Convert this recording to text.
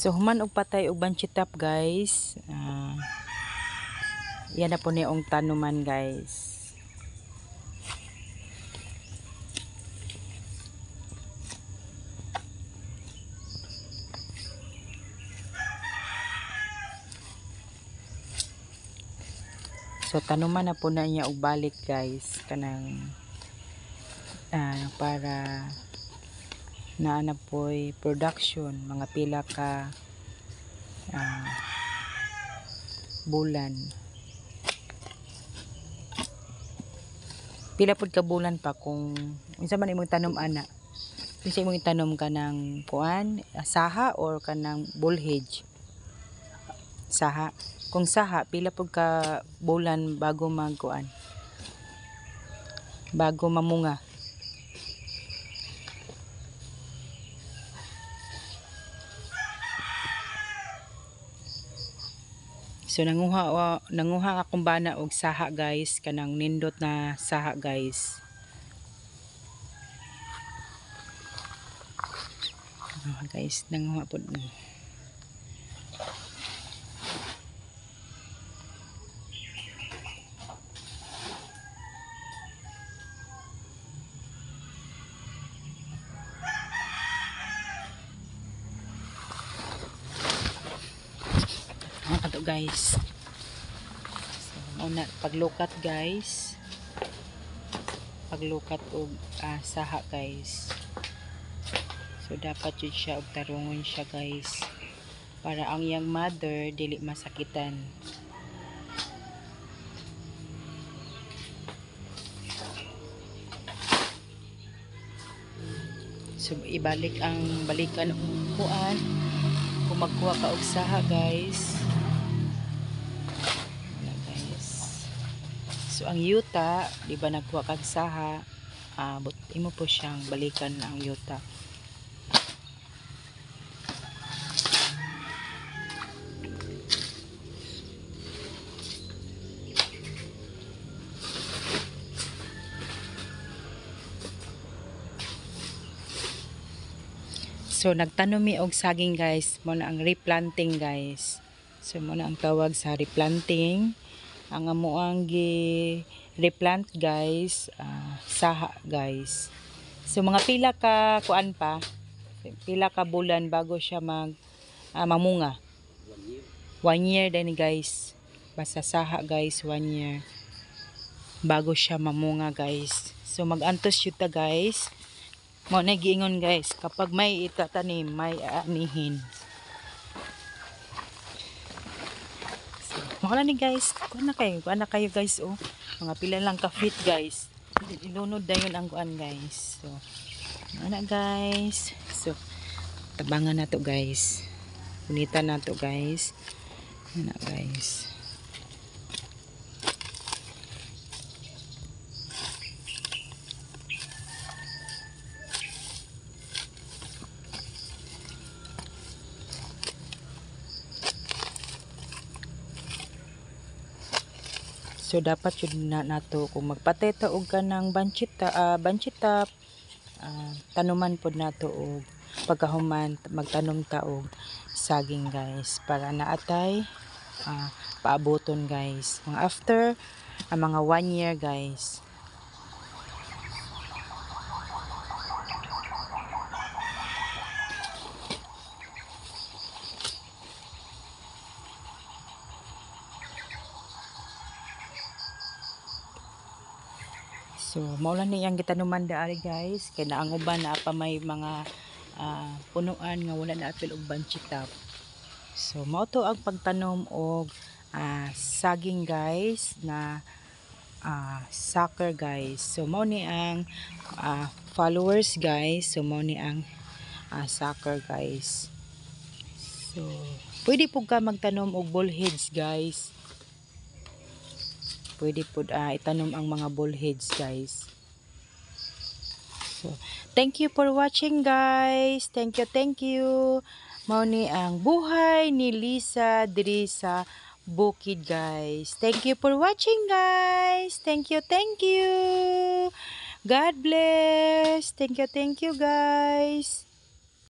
So human og patay og banchitap guys. Yan na po niong tanuman guys. So tanuman na po na niya og balik guys kanang para naana po'y production mga pila ka bulan. Pila pud ka bulan pa kung unsa man imong tanom ana. Unsa imong tanom kanang kuan, saha or kanang bulhage. Saha. Kung saha, pila pud ka bulan bago magkuan. Bago mamunga. So nanguha akong bana og saha guys, kanang nindot na saha guys. Guys, nanguha pud ni. Ato guys. So, una paglukat guys. Paglukat og saha guys. So dapat yun siya og tarungon siya guys. Para ang young mother dili masakitan. So balikan og kuan. Kung magkuha ka og saha guys. So ang yuta, di ba nagkuha kag saha, imo po siyang balikan ang yuta. So nagtanom mi og saging guys, mo na ang replanting guys. So mo na ang tawag sa replanting. Ang amuang replant guys, saha guys. So mga pila ka kuan pa, pila ka bulan bago siya mamunga. 1 year din guys. Basta saha guys, 1 year bago siya mamunga guys. So magantos yun ta guys. Mo na giingon guys, kapag may itatanim, may aanihin. Makala ni guys, kuan na kayo guys oh. Mga pila lang ka feet guys. Ilunod na yun ang kuan guys. So, ano guys. So, tabangan na to guys. Punitan na to guys. Ano guys. So dapat yun na nato kung magpateta og kanang banchita tanuman pod nato og pagkahuman magtanom ta og saging guys para naatay paaboton guys mga after mga 1 year guys. So, maulan ni ang gitanuman daari guys. Kaya na ang uban na pa may mga punuan nga wala na apil og banchitap. So, mao to ang pagtanom og saging guys na sucker guys. So, mao ni ang followers guys. So, mao ni ang sucker guys. So, pwede po ka magtanom og bullheads guys. Pwede po itanom ang mga bullheads guys. So, thank you for watching guys. Thank you. Mao ni ang buhay ni Lisa diri sa bukid guys. Thank you for watching guys. Thank you. God bless. Thank you guys.